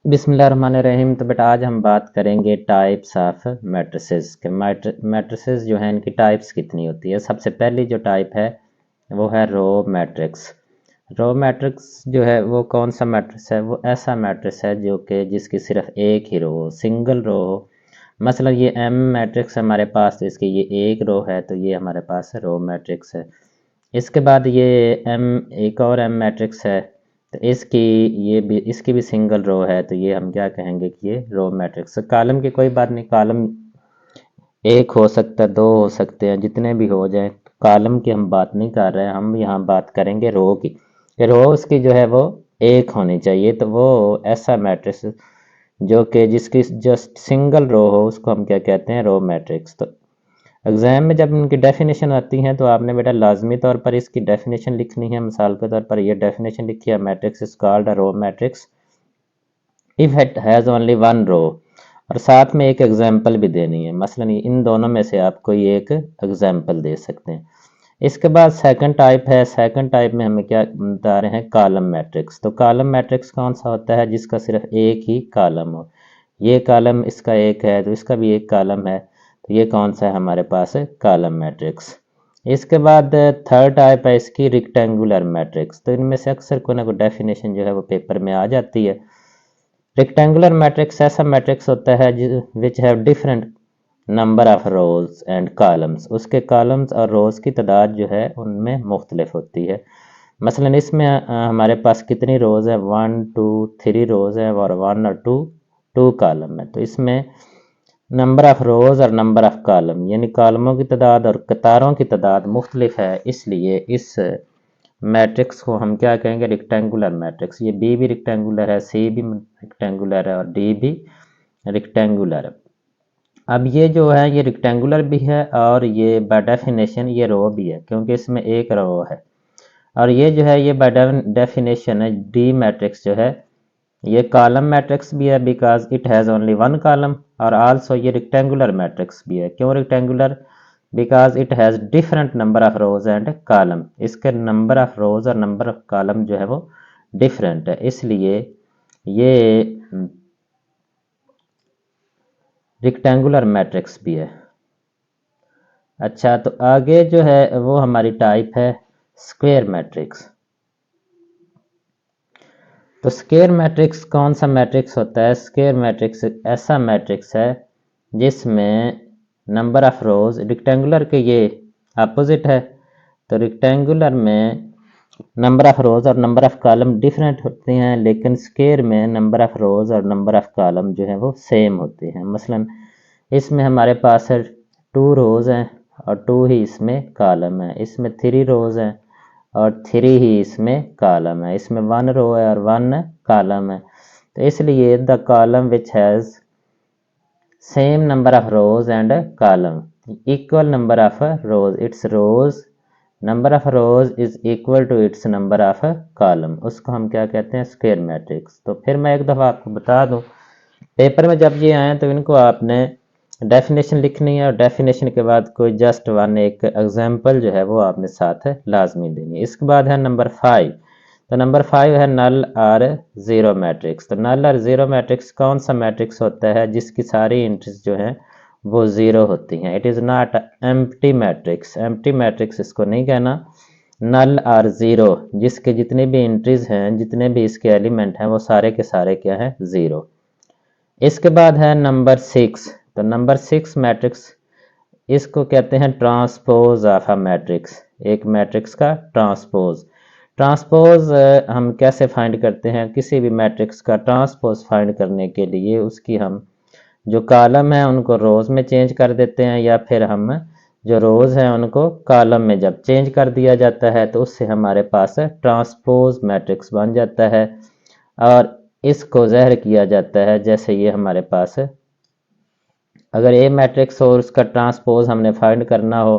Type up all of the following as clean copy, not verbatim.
बिस्मिल्लाहिर्रहमानिर्रहीम। तो बेटा आज हम बात करेंगे टाइप्स ऑफ मैट्रिसेस के। मैट्रिसेस जो है इनकी टाइप्स कितनी होती है। सबसे पहली जो टाइप है वो है रो मैट्रिक्स। रो मैट्रिक्स जो है वो कौन सा मैट्रिक्स है? वो ऐसा मैट्रिक्स है जो कि जिसकी सिर्फ एक ही रो हो, सिंगल रो हो। मसलन ये एम मैट्रिक्स हमारे पास, तो इसकी ये एक रो है, तो ये हमारे पास रो मैट्रिक्स है। इसके बाद ये एम, एक और एम मैट्रिक्स है, तो इसकी भी सिंगल रो है, तो ये हम क्या कहेंगे कि ये रो मैट्रिक्स। कॉलम की कोई बात नहीं, कॉलम एक हो सकता है, दो हो सकते हैं, जितने भी हो जाए। कॉलम की हम बात नहीं कर रहे हैं, हम यहाँ बात करेंगे रो की, कि रो उसकी जो है वो एक होनी चाहिए। तो वो ऐसा मैट्रिक्स जो कि जिसकी जस्ट सिंगल रो हो, उसको हम क्या कहते हैं? Row matrix. तो एग्जाम में जब इनकी डेफिनेशन आती हैं तो आपने बेटा लाजमी तौर पर इसकी डेफिनेशन लिखनी है। मिसाल के तौर पर ये डेफिनेशन लिखी है, matrix is called a row matrix if it has only one row. और साथ में एक एग्जाम्पल भी देनी है, मसलन इन दोनों में से आप कोई एक एग्जाम्पल दे सकते हैं। इसके बाद सेकंड टाइप है। सेकंड टाइप में हमें क्या बता रहे हैं? Column matrix. तो कॉलम मैट्रिक्स कौन सा होता है? जिसका सिर्फ एक ही कॉलम हो। ये कॉलम इसका एक है, तो इसका भी एक कॉलम है, तो ये कौन सा है हमारे पास? Column matrix. इसके बाद थर्ड टाइप है इसकी रेक्टेंगुलर मैट्रिक्स। तो इनमें से अक्सर कोई ना कोई डेफिनेशन जो है वो पेपर में आ जाती है। रेक्टेंगुलर मैट्रिक्स ऐसा मैट्रिक्स होता है which have different number of rows and columns. उसके कॉलम्स और रोज की तादाद जो है उनमें मुख्तलिफ होती है। मसलन इसमें हमारे पास कितनी रोज है? 1 2 3 रोज है, और 1 और 2 कॉलम है। तो इसमें नंबर ऑफ रोज और नंबर ऑफ कॉलम, यानी कॉलमों की तादाद और कतारों की तादाद मुख्तलिफ है। इसलिए इस मैट्रिक्स को हम क्या कहेंगे? Rectangular matrix. ये बी भी रेक्टेंगुलर है, सी भी रेक्टेंगुलर है, और डी भी रेक्टेंगुलर है। अब ये जो है ये रेक्टेंगुलर भी है, और ये बाय डेफिनेशन ये रो भी है, क्योंकि इसमें एक रो है। और ये जो है ये बाय डेफिनेशन है, डी मैट्रिक्स जो है ये कॉलम मैट्रिक्स भी है, because it has only one column. और आल्सो ये रेक्टेंगुलर मैट्रिक्स भी है। क्यों rectangular? Because it has different number of rows and column. इसके नंबर ऑफ रोज और नंबर ऑफ कॉलम जो है वो डिफरेंट है, इसलिए ये रेक्टेंगुलर मैट्रिक्स भी है। अच्छा, तो आगे जो है वो हमारी टाइप है स्क्वायर मैट्रिक्स। तो स्क्वायर मैट्रिक्स कौन सा मैट्रिक्स होता है? स्क्वायर मैट्रिक्स ऐसा मैट्रिक्स है जिसमें नंबर ऑफ रोज, रेक्टेंगुलर के ये अपोजिट है, तो रेक्टेंगुलर में नंबर ऑफ रोज और नंबर ऑफ कॉलम डिफरेंट होते हैं, लेकिन स्क्वायर में नंबर ऑफ रोज और नंबर ऑफ कॉलम जो है वो सेम होते हैं। मसलन इसमें हमारे पास है 2 रोज हैं और 2 ही इसमें कॉलम है। इसमें 3 रोज हैं और 3 ही इसमें कॉलम है। इसमें 1 रो है और 1 कॉलम है। तो इसलिए the column which has same number of rows and column, equal number of rows, its rows number of rows is equal to its number of column, उसको हम क्या कहते हैं? Square matrix. तो फिर मैं एक दफ़ा आपको बता दूं, पेपर में जब ये आए तो इनको आपने डेफिनेशन लिखनी है, और डेफिनेशन के बाद कोई जस्ट वन एक एग्जाम्पल जो है वो आपने साथ लाजमी देनी है। इसके बाद है नंबर 5। तो नंबर 5 है नल और ज़ीरो मैट्रिक्स। तो नल और ज़ीरो मैट्रिक्स कौन सा मैट्रिक्स होता है? जिसकी सारी एंट्रीज जो हैं वो ज़ीरो होती हैं। It is not empty matrix. Empty matrix इसको नहीं कहना। नल और ज़ीरो, जिसके जितने भी एंट्रीज हैं, जितने भी इसके एलिमेंट हैं, वो सारे के सारे क्या हैं? ज़ीरो। इसके बाद है नंबर 6। तो नंबर 6 मैट्रिक्स, इसको कहते हैं ट्रांसपोज ऑफ अ मैट्रिक्स। एक मैट्रिक्स का ट्रांसपोज। ट्रांसपोज हम कैसे फाइंड करते हैं? किसी भी मैट्रिक्स का ट्रांसपोज फाइंड करने के लिए उसकी हम जो कॉलम है उनको रोज में चेंज कर देते हैं, या फिर हम जो रोज हैं उनको कॉलम में जब चेंज कर दिया जाता है तो उससे हमारे पास ट्रांसपोज मैट्रिक्स बन जाता है। और इसको ज़ाहिर किया जाता है जैसे ये हमारे पास है, अगर ए मैट्रिक्स हो और उसका ट्रांसपोज हमने फाइंड करना हो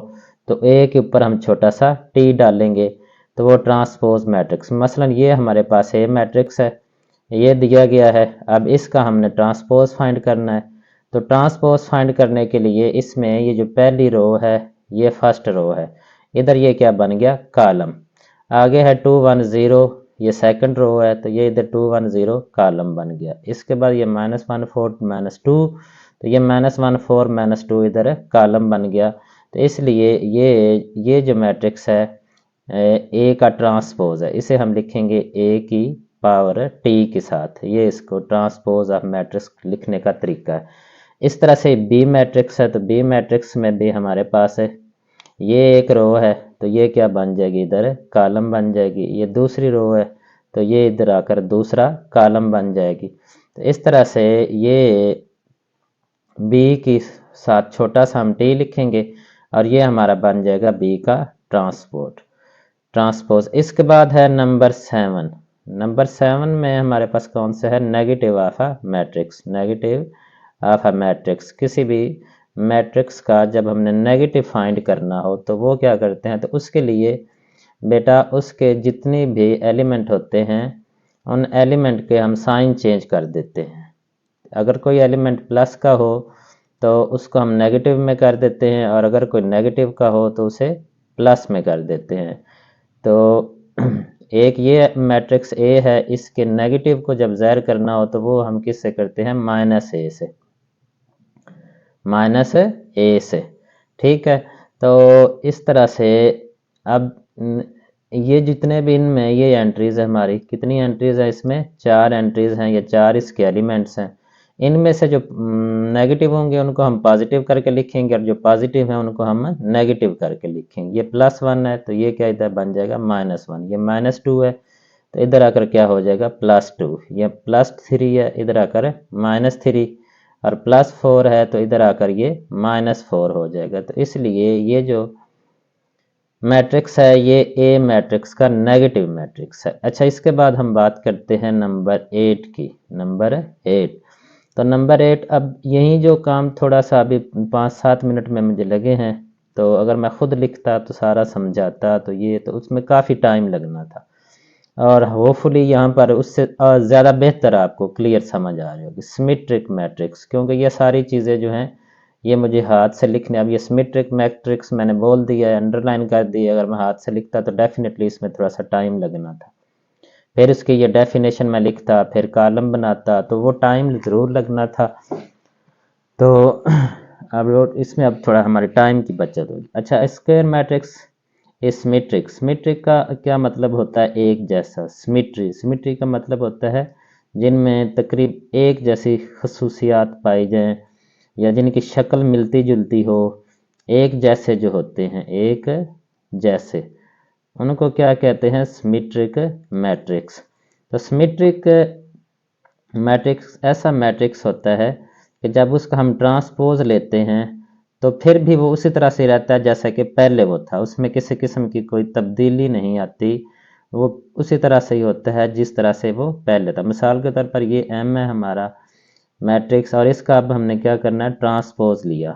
तो ए के ऊपर हम छोटा सा टी डालेंगे, तो वो ट्रांसपोज मैट्रिक्स। मसलन ये हमारे पास ए मैट्रिक्स है, ये दिया गया है, अब इसका हमने ट्रांसपोज फाइंड करना है। तो ट्रांसपोज फाइंड करने के लिए इसमें ये जो पहली रो है ये फर्स्ट रो है, इधर ये क्या बन गया? कॉलम। आगे है 2 1 0, ये सेकंड रो है, तो ये इधर 2 1 0 कॉलम बन गया। इसके बाद ये -1 4 -2, तो ये -1 4 -2 इधर कॉलम बन गया। तो इसलिए ये जो मैट्रिक्स है ए का ट्रांसपोज है, इसे हम लिखेंगे ए की पावर टी के साथ। ये इसको ट्रांसपोज ऑफ मैट्रिक्स लिखने का तरीका है। इस तरह से बी मैट्रिक्स है, तो बी मैट्रिक्स में भी हमारे पास है ये एक रो है, तो ये क्या बन जाएगी, इधर कॉलम बन जाएगी। ये दूसरी रो है, तो ये इधर आकर दूसरा कॉलम बन जाएगी। तो इस तरह से ये बी के साथ छोटा सा हम टी लिखेंगे और ये हमारा बन जाएगा बी का ट्रांसपोज। इसके बाद है नंबर 7। नंबर 7 में हमारे पास कौन सा है, negative of a matrix. Negative of a matrix, किसी भी मैट्रिक्स का जब हमने नेगेटिव फाइंड करना हो तो वो क्या करते हैं, तो उसके लिए बेटा उसके जितने भी एलिमेंट होते हैं उन एलिमेंट के हम साइन चेंज कर देते हैं। अगर कोई एलिमेंट प्लस का हो तो उसको हम नेगेटिव में कर देते हैं, और अगर कोई नेगेटिव का हो तो उसे प्लस में कर देते हैं। तो एक ये मैट्रिक्स ए है, इसके नेगेटिव को जब ज़ाहिर करना हो तो वो हम किससे करते हैं, -a से, -a से। ठीक है, तो इस तरह से अब ये जितने भी इनमें ये एंट्रीज है हमारी, कितनी एंट्रीज है इसमें, 4 एंट्रीज हैं, ये 4 इसके एलिमेंट्स हैं। इनमें से जो नेगेटिव होंगे उनको हम पॉजिटिव करके लिखेंगे, और जो पॉजिटिव है उनको हम नेगेटिव करके लिखेंगे। ये +1 है, तो ये क्या इधर बन जाएगा -1। ये -2 है, तो इधर आकर क्या हो जाएगा, +2। ये +3 है, इधर आकर -3, और +4 है, तो इधर आकर ये -4 हो जाएगा। तो इसलिए ये जो मैट्रिक्स है ये ए मैट्रिक्स का नेगेटिव मैट्रिक्स है। अच्छा, इसके बाद हम बात करते हैं नंबर 8 की। नंबर 8, तो नंबर 8, अब यही जो काम थोड़ा सा अभी 5-7 मिनट में मुझे लगे हैं, तो अगर मैं खुद लिखता तो सारा समझाता तो ये तो उसमें काफ़ी टाइम लगना था, और होपफुली यहाँ पर उससे ज़्यादा बेहतर आपको क्लियर समझ आ रही होगी सिमेट्रिक मैट्रिक्स, क्योंकि ये सारी चीज़ें जो हैं ये मुझे हाथ से लिखने, अब ये सिमेट्रिक मैट्रिक्स मैंने बोल दिया है, अंडरलाइन कर दी। अगर मैं हाथ से लिखता तो डेफिनेटली इसमें थोड़ा सा टाइम लगना था, फिर इसकी ये डेफिनेशन में लिखता, फिर कॉलम बनाता, तो वो टाइम ज़रूर लगना था। तो अब इसमें अब थोड़ा हमारे टाइम की बचत होगी। अच्छा, स्क्वायर मैट्रिक्स सिमेट्रिक। सिमेट्रिक का क्या मतलब होता है, एक जैसा। सिमेट्री का मतलब होता है जिनमें तकरीब एक जैसी खसूसियात पाई जाएं, या जिनकी शक्ल मिलती जुलती हो, एक जैसे जो होते हैं, एक जैसे, उनको क्या कहते हैं, सिमेट्रिक मैट्रिक्स। तो सिमेट्रिक मैट्रिक्स ऐसा मैट्रिक्स होता है कि जब उसका हम ट्रांसपोज लेते हैं तो फिर भी वो उसी तरह से रहता है जैसा कि पहले वो था, उसमें किसी किस्म की कोई तब्दीली नहीं आती, वो उसी तरह से ही होता है जिस तरह से वो पहले था। मिसाल के तौर पर ये M है हमारा मैट्रिक्स, और इसका अब हमने क्या करना है, ट्रांसपोज लिया।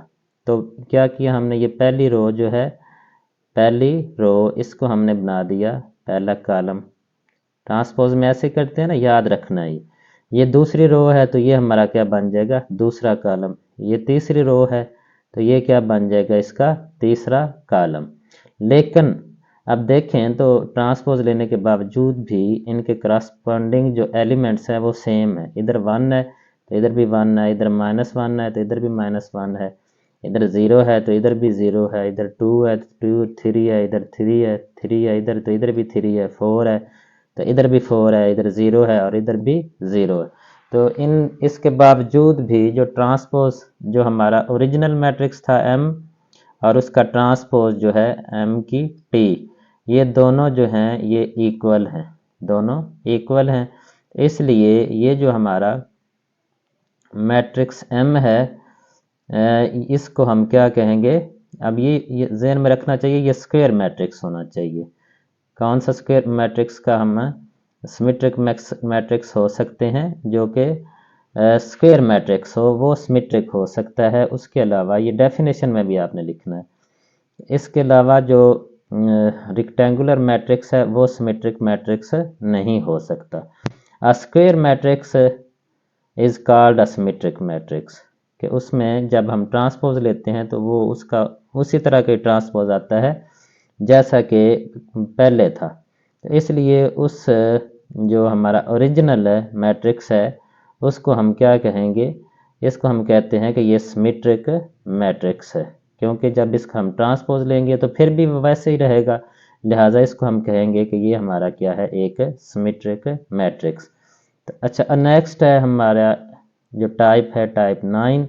तो क्या किया हमने, ये पहली रो जो है, पहली रो इसको हमने बना दिया पहला कॉलम। ट्रांसपोज में ऐसे करते हैं ना, याद रखना ही। ये दूसरी रो है, तो ये हमारा क्या बन जाएगा, दूसरा कॉलम। ये तीसरी रो है, तो ये क्या बन जाएगा, इसका तीसरा कॉलम। लेकिन अब देखें तो ट्रांसपोज लेने के बावजूद भी इनके करस्पॉन्डिंग जो एलिमेंट्स हैं वो सेम है। इधर 1 है तो इधर भी 1 है, इधर -1 है तो इधर भी -1 है, इधर 0 है तो इधर भी 0 है, इधर 2 है तो 2, 3 है, इधर 3 है, 3 है इधर, तो इधर भी 3 है, 4 है तो इधर भी 4 है, इधर 0 है और इधर भी 0 है। तो इसके बावजूद भी जो ट्रांसपोज जो हमारा ओरिजिनल मैट्रिक्स था M, और उसका ट्रांसपोज जो है M की T, ये दोनों जो हैं ये इक्वल हैं, दोनों इक्वल हैं। इसलिए ये जो हमारा मैट्रिक्स M है, इसको हम क्या कहेंगे, अब ये ज़हन में रखना चाहिए, ये स्क्वायर मैट्रिक्स होना चाहिए। कौन सा स्क्वायर मैट्रिक्स का हम सिमेट्रिक मैट्रिक्स हो सकते हैं, जो कि स्क्वायर मैट्रिक्स हो वो सिमेट्रिक हो सकता है। उसके अलावा ये डेफिनेशन में भी आपने लिखना है। इसके अलावा जो रेक्टेंगुलर मैट्रिक्स है वो सिमेट्रिक मैट्रिक्स नहीं हो सकता। A square matrix is called a symmetric matrix, कि उसमें जब हम ट्रांसपोज लेते हैं तो वो उसका उसी तरह के ट्रांसपोज आता है जैसा कि पहले था। तो इसलिए उस जो हमारा ओरिजिनल मैट्रिक्स है उसको हम क्या कहेंगे, इसको हम कहते हैं कि ये सिमेट्रिक मैट्रिक्स है, क्योंकि जब इसका हम ट्रांसपोज लेंगे तो फिर भी वैसे ही रहेगा, लिहाजा इसको हम कहेंगे कि ये हमारा क्या है, एक सिमेट्रिक मैट्रिक्स। तो अच्छा, नेक्स्ट है हमारा जो टाइप है टाइप 9।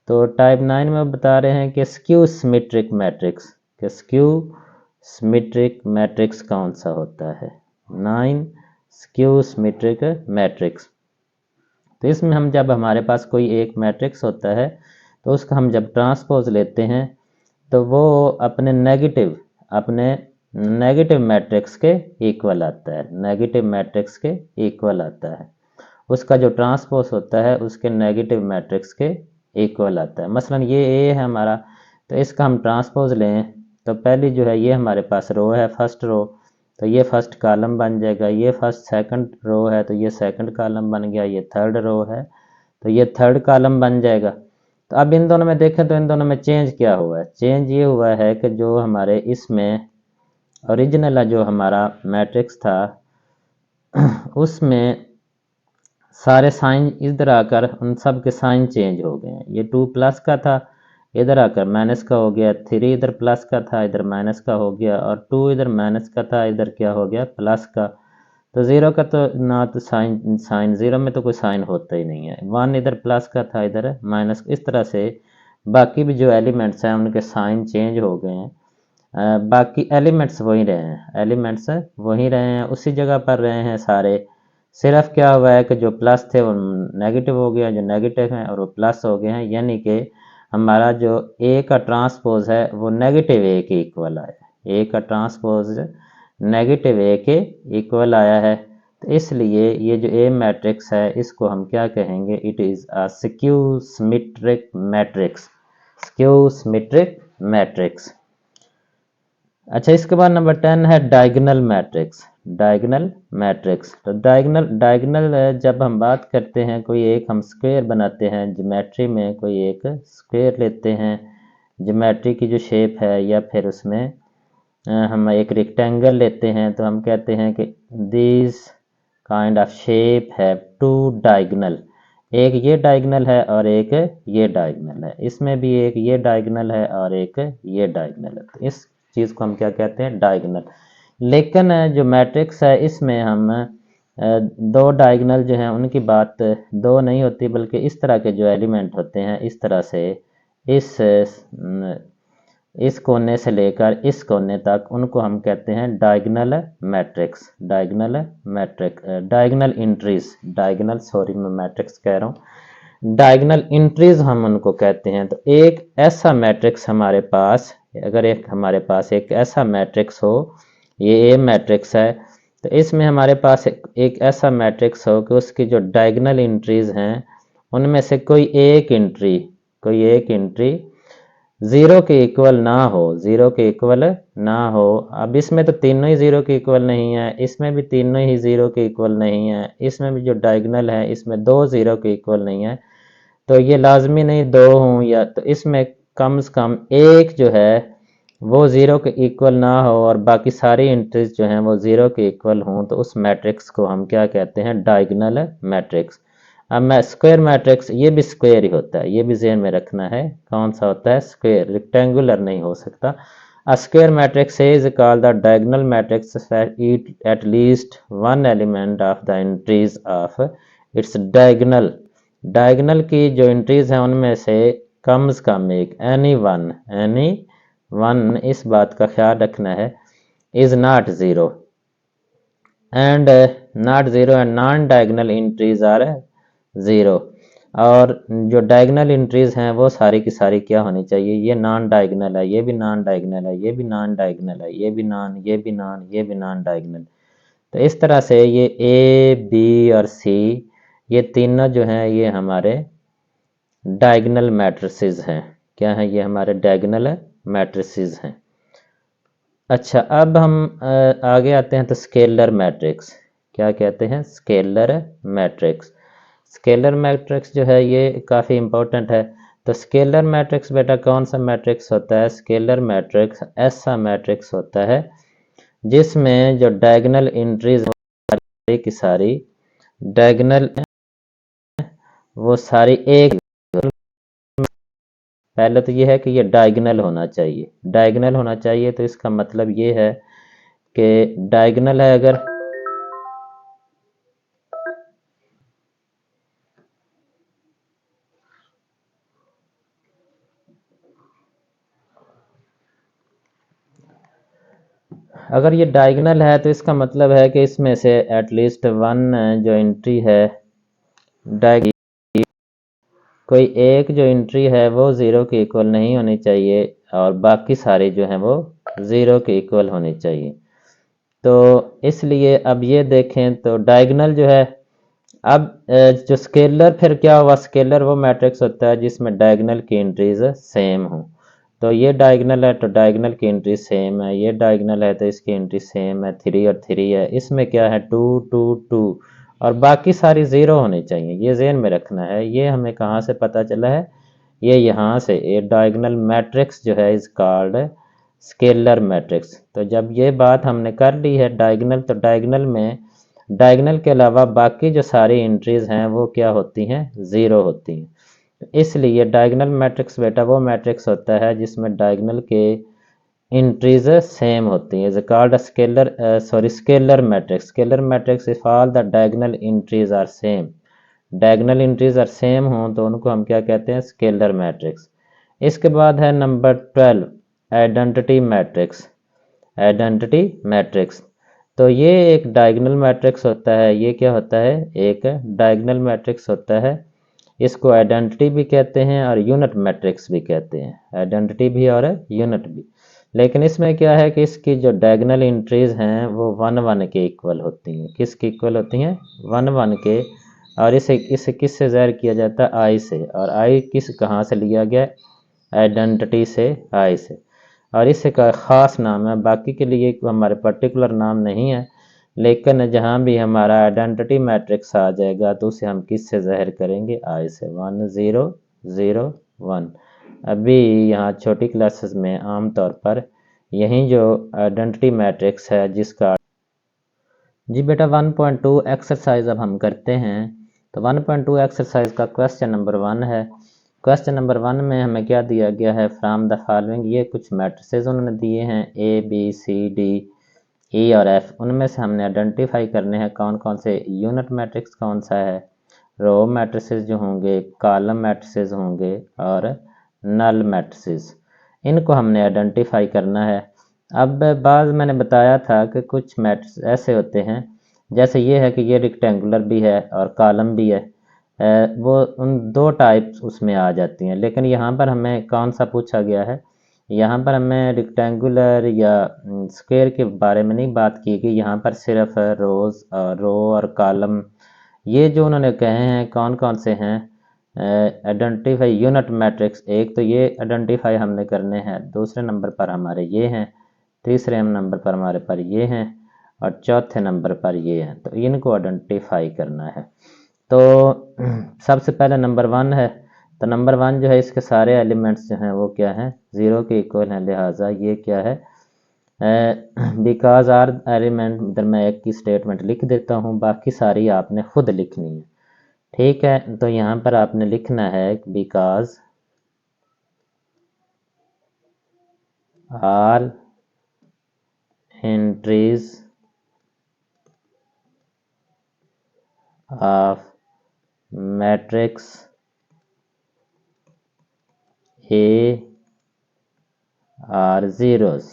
तो टाइप 9 में बता रहे हैं कि स्क्यू सिमेट्रिक मैट्रिक्स, कि स्क्यू सिमेट्रिक मैट्रिक्स कौन सा होता है, 9 स्क्यू सिमेट्रिक मैट्रिक्स। तो इसमें हम जब हमारे पास कोई एक मैट्रिक्स होता है तो उसका हम जब ट्रांसपोज लेते हैं तो वो अपने नेगेटिव मैट्रिक्स के इक्वल आता है, नेगेटिव मैट्रिक्स के इक्वल आता है, उसका जो ट्रांसपोज होता है उसके नेगेटिव मैट्रिक्स के इक्वल आता है। मसलन ये ए है हमारा, तो इसका हम ट्रांसपोज लें तो पहली जो है ये हमारे पास रो है, फर्स्ट रो, तो ये फर्स्ट कॉलम बन जाएगा, ये फर्स्ट सेकंड रो है तो ये सेकंड कॉलम बन गया, ये थर्ड रो है तो ये थर्ड कॉलम बन जाएगा। तो अब इन दोनों में देखें तो इन दोनों में चेंज क्या हुआ है, चेंज ये हुआ है कि जो हमारे इसमें ओरिजिनल जो हमारा मैट्रिक्स था उसमें सारे साइन इधर आकर उन सब के साइन चेंज हो गए हैं। ये 2 प्लस का था, इधर आकर माइनस का हो गया, 3 इधर प्लस का था, इधर माइनस का हो गया, और 2 इधर माइनस का था, इधर क्या हो गया, प्लस का। तो 0 का तो ना, तो साइन साइन 0 में तो कोई साइन होता ही नहीं है। 1 इधर प्लस का था, इधर माइनस। इस तरह से बाकी भी जो एलिमेंट्स हैं उनके साइन चेंज हो गए हैं, बाकी एलिमेंट्स वही रहे हैं, एलिमेंट्स वही रहे हैं, उसी जगह पर रहे हैं सारे। सिर्फ क्या हुआ है कि जो प्लस थे वो नेगेटिव हो गया, जो नेगेटिव हैं और वो प्लस हो गए हैं, यानी कि हमारा जो ए का ट्रांसपोज है वो नेगेटिव ए के इक्वल आया है, ए का ट्रांसपोज नेगेटिव ए के इक्वल आया है। तो इसलिए ये जो ए मैट्रिक्स है इसको हम क्या कहेंगे, it is a skew symmetric matrix, skew symmetric matrix. अच्छा, इसके बाद नंबर 10 है डायगोनल मैट्रिक्स, डायगोनल मैट्रिक्स। तो डायगोनल जब हम बात करते हैं, कोई एक हम स्क्वायर बनाते हैं ज्योमेट्री में, कोई एक स्क्वायर लेते हैं ज्योमेट्री की जो शेप है, या फिर उसमें हम एक रेक्टेंगल लेते हैं, तो हम कहते हैं कि दिस काइंड ऑफ शेप है टू डायगोनल, एक ये डायगोनल है और एक ये डायगोनल है, इसमें भी एक ये डायगोनल है और एक ये डायगोनल है। तो इस चीज़ को हम क्या कहते हैं, डायगोनल। लेकिन जो मैट्रिक्स है इसमें हम दो डायगोनल जो हैं उनकी बात दो नहीं होती, बल्कि इस तरह के जो एलिमेंट होते हैं, इस तरह से इस कोने से लेकर इस कोने तक, उनको हम कहते हैं diagonal matrix, diagonal matrix, diagonal entries, diagonal, sorry मैं मैट्रिक्स कह रहा हूँ, डायगोनल इंट्रीज हम उनको कहते हैं। तो एक ऐसा मैट्रिक्स हमारे पास, अगर एक हमारे पास एक ऐसा मैट्रिक्स हो, ये ए मैट्रिक्स है, तो इसमें हमारे पास एक ऐसा मैट्रिक्स हो कि उसकी जो डायगोनल इंट्रीज हैं उनमें से कोई एक एंट्री 0 के इक्वल ना हो, 0 के इक्वल ना हो। अब इसमें तो तीनों ही 0 के इक्वल नहीं है, इसमें भी तीनों ही 0 के इक्वल नहीं है, इसमें भी जो डायगोनल है इसमें दो 0 के इक्वल नहीं है, तो ये लाजमी नहीं दो हों, या तो इसमें कम से कम एक जो है वो 0 के इक्वल ना हो और बाकी सारी एंट्रीज जो हैं वो 0 के इक्वल हों, तो उस मैट्रिक्स को हम क्या कहते हैं, डायगोनल मैट्रिक्स। अब मैं स्क्वायर मैट्रिक्स, ये भी स्क्वायर ही होता है, ये भी ज़हन में रखना है, कौन सा होता है, स्क्वायर, रेक्टेंगुलर नहीं हो सकता। A square matrix is called the diagonal matrix at least one element of the entries of its diagonal, diagonal की जो एंट्रीज हैं उनमें से कम से कम एक, एनी वन, इस बात का ख्याल रखना है, is not zero and non diagonal entries are 0, और जो डायगोनल एंट्रीज हैं वो सारी की सारी क्या होनी चाहिए, ये नॉन डायगोनल है, ये भी नॉन डायगोनल है, ये भी नॉन डायगोनल है, ये भी नॉन डायगोनल। तो इस तरह से ये ए, बी और सी, ये तीनों जो हैं ये हमारे डायगोनल मैट्रिसेस हैं। क्या हैं, ये हमारे डायगोनल मैट्रिसेस हैं। अच्छा, अब हम आगे आते हैं तो स्केलर मैट्रिक्स, क्या कहते हैं, स्केलर मैट्रिक्स। स्केलर मैट्रिक्स जो है ये काफ़ी इंपॉर्टेंट है। तो स्केलर मैट्रिक्स बेटा कौन सा मैट्रिक्स होता है, स्केलर मैट्रिक्स ऐसा मैट्रिक्स होता है जिसमें जो डायगोनल एंट्रीज की सारी डायगोनल वो सारी एक, पहले तो ये है कि ये डायगोनल होना चाहिए। डायगोनल होना चाहिए तो इसका मतलब ये है कि डायगोनल है अगर ये डायगोनल है तो इसका मतलब है कि इसमें से एटलीस्ट वन जो एंट्री है कोई एक जो एंट्री है वो ज़ीरो के इक्वल नहीं होनी चाहिए और बाकी सारे जो हैं वो ज़ीरो के इक्वल होने चाहिए। तो इसलिए अब ये देखें तो डायगोनल जो है, अब जो स्केलर फिर क्या हुआ, स्केलर वो मैट्रिक्स होता है जिसमें डायगोनल की एंट्रीज सेम हो। तो ये डायगोनल है तो डायगोनल की एंट्री सेम है, ये डायगोनल है तो इसकी एंट्री सेम है, 3 और 3 है, इसमें क्या है 2 2 2 और बाकी सारी ज़ीरो होनी चाहिए। ये ज़हन में रखना है। ये हमें कहाँ से पता चला है, ये यहाँ से, ये डायगोनल मैट्रिक्स जो है इज कॉल्ड स्केलर मैट्रिक्स। तो जब ये बात हमने कर ली है डायगोनल, तो डायगोनल में डायगोनल के अलावा बाकी जो सारी एंट्रीज हैं वो क्या होती हैं, ज़ीरो होती हैं। इसलिए डायगोनल मैट्रिक्स बेटा वो मैट्रिक्स होता है जिसमें डायगोनल के एंट्रीज सेम होती हैं, is called scalar scalar matrix. Scalar matrix if all the diagonal entries are same, diagonal entries are same हों तो उनको हम क्या कहते हैं, स्केलर मैट्रिक्स। इसके बाद है number 12 identity matrix. Identity matrix, तो ये एक डायगोनल मैट्रिक्स होता है। ये क्या होता है, एक डायगोनल मैट्रिक्स होता है। इसको आइडेंटिटी भी कहते हैं और यूनिट मैट्रिक्स भी कहते हैं, आइडेंटिटी भी और यूनिट भी। लेकिन इसमें क्या है कि इसकी जो डायगोनल एंट्रीज हैं वो 1 1 के इक्वल होती हैं। किसके इक्वल होती हैं, 1 1 के। और इसे इसे किससे ज़ाहिर किया जाता है, आई से। और आई किस कहाँ से लिया गया, आइडेंटिटी से, आई से। और इसे का ख़ास नाम है, बाकी के लिए हमारे पर्टिकुलर नाम नहीं है। लेकिन जहाँ भी हमारा आइडेंटिटी मैट्रिक्स आ जाएगा तो उसे हम किस से ज़ाहिर करेंगे, आई से, 1 0 0 1। अभी यहाँ छोटी क्लासेस में आम तौर पर यही जो आइडेंटिटी मैट्रिक्स है जिसका जी बेटा 1.2 एक्सरसाइज अब हम करते हैं। तो 1.2 एक्सरसाइज का क्वेश्चन नंबर 1 है। क्वेश्चन नंबर 1 में हमें क्या दिया गया है, फ्रॉम द फॉलोइंग, ये कुछ मैट्रिसेस उन्होंने दिए हैं ए बी सी डी ई और एफ। उनमें से हमने आइडेंटिफाई करने हैं कौन कौन से यूनिट मैट्रिक्स कौन सा है, रो मैट्रिसेस जो होंगे, कॉलम मैट्रिसेस होंगे और नल मैट्रिसेस, इनको हमने आइडेंटिफाई करना है। अब बाद मैंने बताया था कि कुछ मैट्रिक्स ऐसे होते हैं, जैसे ये है कि ये रेक्टेंगुलर भी है और कॉलम भी है, वो उन दो टाइप्स उसमें आ जाती हैं। लेकिन यहाँ पर हमें कौन सा पूछा गया है, यहाँ पर हमें रेक्टेंगुलर या स्क्वायर के बारे में नहीं बात की गई, यहाँ पर सिर्फ रोज़ रो और कॉलम, ये जो उन्होंने कहे हैं कौन कौन से हैं, आइडेंटिफाई यूनिट मैट्रिक्स, एक तो ये आइडेंटिफाई हमने करने हैं, दूसरे नंबर पर हमारे ये हैं, तीसरे नंबर पर हमारे पर ये हैं और चौथे नंबर पर ये हैं। तो इनको आइडेंटिफाई करना है। तो सबसे पहले नंबर 1 है। तो नंबर 1 जो है इसके सारे एलिमेंट्स जो हैं वो क्या हैं, ज़ीरो के इक्वल हैं, लिहाजा ये क्या है, बिकॉज आर एलिमेंट, इधर मैं एक की स्टेटमेंट लिख देता हूँ, बाकी सारी आपने खुद लिखनी है। ठीक है, तो यहाँ पर आपने लिखना है because all entries of matrix A are zeros,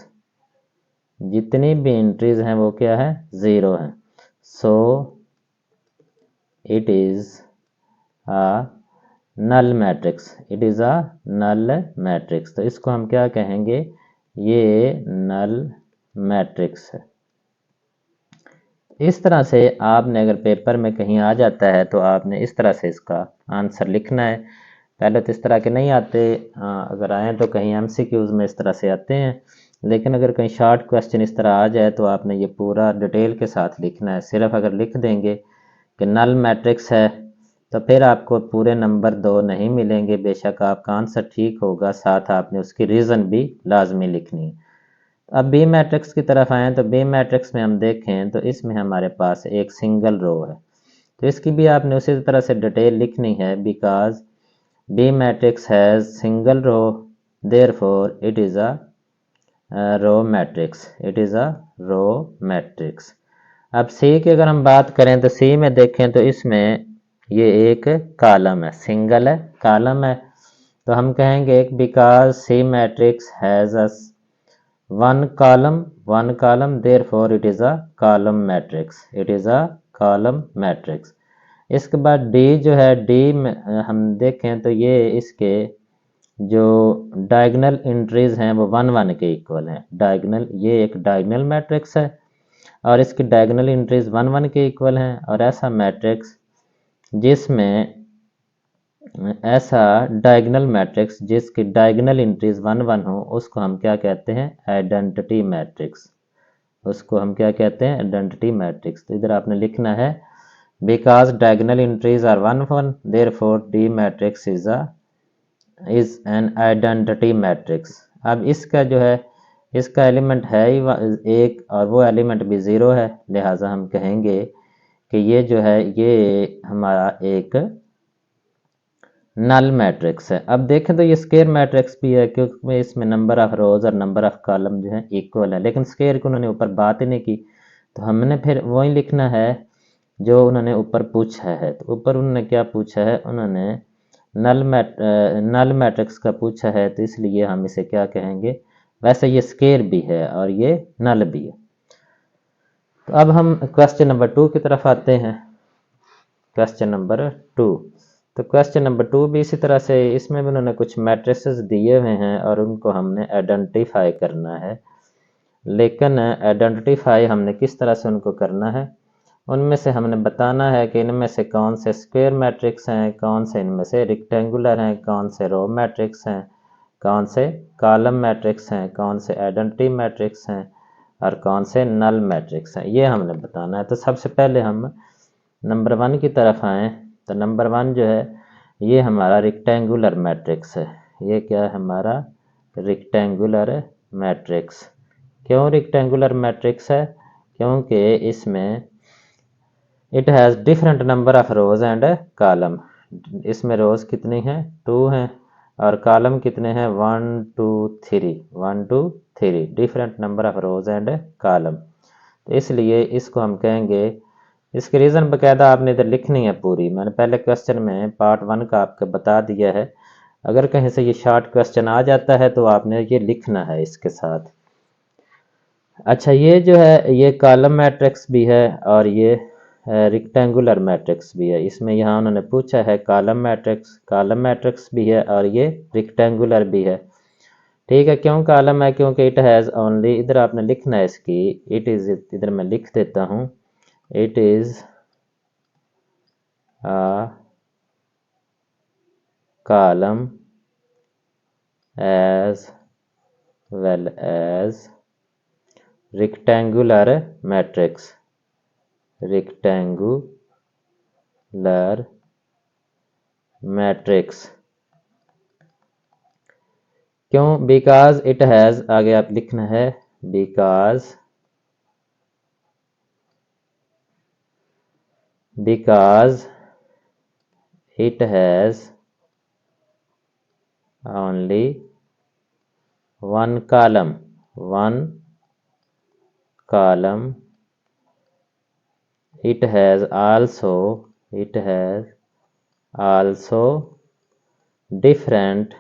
जितनी भी एंट्रीज हैं वो क्या है, ज़ीरो हैं। So it is a null matrix, it is a null matrix. तो इसको हम क्या कहेंगे, ये नल मैट्रिक्स है। इस तरह से आपने अगर पेपर में कहीं आ जाता है तो आपने इस तरह से इसका आंसर लिखना है। पहले तो इस तरह के नहीं आते, अगर आए तो कहीं एमसीक्यूज़ में इस तरह से आते हैं, लेकिन अगर कहीं शॉर्ट क्वेश्चन इस तरह आ जाए तो आपने ये पूरा डिटेल के साथ लिखना है। सिर्फ अगर लिख देंगे कि नल मैट्रिक्स है तो फिर आपको पूरे नंबर 2 नहीं मिलेंगे। बेशक आपका आंसर ठीक होगा, साथ आपने उसकी रीज़न भी लाजमी लिखनी है। अब बी मैट्रिक्स की तरफ आएँ तो बी मैट्रिक्स में हम देखें तो इसमें हमारे पास एक सिंगल रो है, तो इसकी भी आपने उसी तरह से डिटेल लिखनी है। Because B matrix has single row, therefore it is a row matrix, it is a row matrix. अब सी की अगर हम बात करें तो सी में देखें तो इसमें ये एक कॉलम है, सिंगल है, कॉलम है, तो हम कहेंगे because C matrix has a one column therefore it is a column matrix, it is a column matrix. इसके बाद डी जो है, डी में हम देखें तो ये इसके जो डायगोनल एंट्रीज हैं वो 1 1 के इक्वल हैं। डायगोनल, ये एक डायगोनल मैट्रिक्स है और इसकी डायगोनल एंट्रीज 1 1 के इक्वल हैं। और ऐसा मैट्रिक्स जिसमें ऐसा डायगोनल मैट्रिक्स जिसकी डायगोनल एंट्रीज 1 1 हो उसको हम क्या कहते हैं? Identity matrix. उसको हम क्या कहते हैं? Identity matrix. तो इधर आपने लिखना है because diagonal entries are 1 1 therefore D matrix is an identity matrix. अब इसका जो है, इसका एलिमेंट है ही एक और वो एलिमेंट भी 0 है, लिहाजा हम कहेंगे कि ये जो है ये हमारा एक नल मैट्रिक्स है। अब देखें तो ये स्क्वायर मैट्रिक्स भी है क्योंकि इसमें नंबर ऑफ रोज और नंबर ऑफ कॉलम जो है इक्वल है, लेकिन स्क्वायर की उन्होंने ऊपर बात ही नहीं की, तो हमने फिर वही लिखना है जो उन्होंने ऊपर पूछा है। तो ऊपर उन्होंने क्या पूछा है? उन्होंने नल मैट्रिक्स का पूछा है, तो इसलिए हम इसे क्या कहेंगे? वैसे ये स्क्वायर भी है और ये नल भी है। तो अब हम क्वेश्चन नंबर 2 की तरफ आते हैं। क्वेश्चन नंबर 2, तो क्वेश्चन नंबर 2 भी इसी तरह से, इसमें भी उन्होंने कुछ मैट्रिसेस दिए हुए हैं और उनको हमने आइडेंटिफाई करना है। लेकिन आइडेंटिफाई हमने किस तरह से उनको करना है? उनमें से हमने बताना है कि इनमें से कौन से स्क्वायर मैट्रिक्स हैं, कौन से इनमें से रेक्टेंगुलर हैं, कौन से रो मैट्रिक्स हैं, कौन से कॉलम मैट्रिक्स हैं, कौन से आइडेंटिटी मैट्रिक्स हैं और कौन से नल मैट्रिक्स हैं, ये हमने बताना है। तो सबसे पहले हम नंबर 1 की तरफ आएँ। तो नंबर 1 जो है ये हमारा रेक्टेंगुलर मैट्रिक्स है। ये क्या है? हमारा रेक्टेंगुलर मैट्रिक्स। क्यों रेक्टेंगुलर मैट्रिक्स है? क्योंकि इसमें it has different number of rows and column. इसमें रोज कितनी हैं? 2 हैं और कॉलम कितने हैं? 1 2 3, 1 2 3, different number of rows and column. तो इसलिए इसको हम कहेंगे, इसके रीज़न बाकायदा आपने इधर लिखनी है पूरी। मैंने पहले क्वेश्चन में पार्ट 1 का आपको बता दिया है, अगर कहीं से ये शॉर्ट क्वेश्चन आ जाता है तो आपने ये लिखना है इसके साथ। अच्छा, ये जो है ये कॉलम मैट्रिक्स भी है और ये रेक्टेंगुलर मैट्रिक्स भी है। इसमें यहाँ उन्होंने पूछा है कॉलम मैट्रिक्स भी है और ये रेक्टेंगुलर भी है। ठीक है, क्यों कॉलम है? क्योंकि इट हैज़ ओनली, इधर आपने लिखना है इसकी, इट इज़, इधर मैं लिख देता हूँ, it is a column as well as rectangular matrix, rectangular matrix। क्यों? बिकॉज इट हैज़, आगे आप लिखना है because it has only one column, it has also different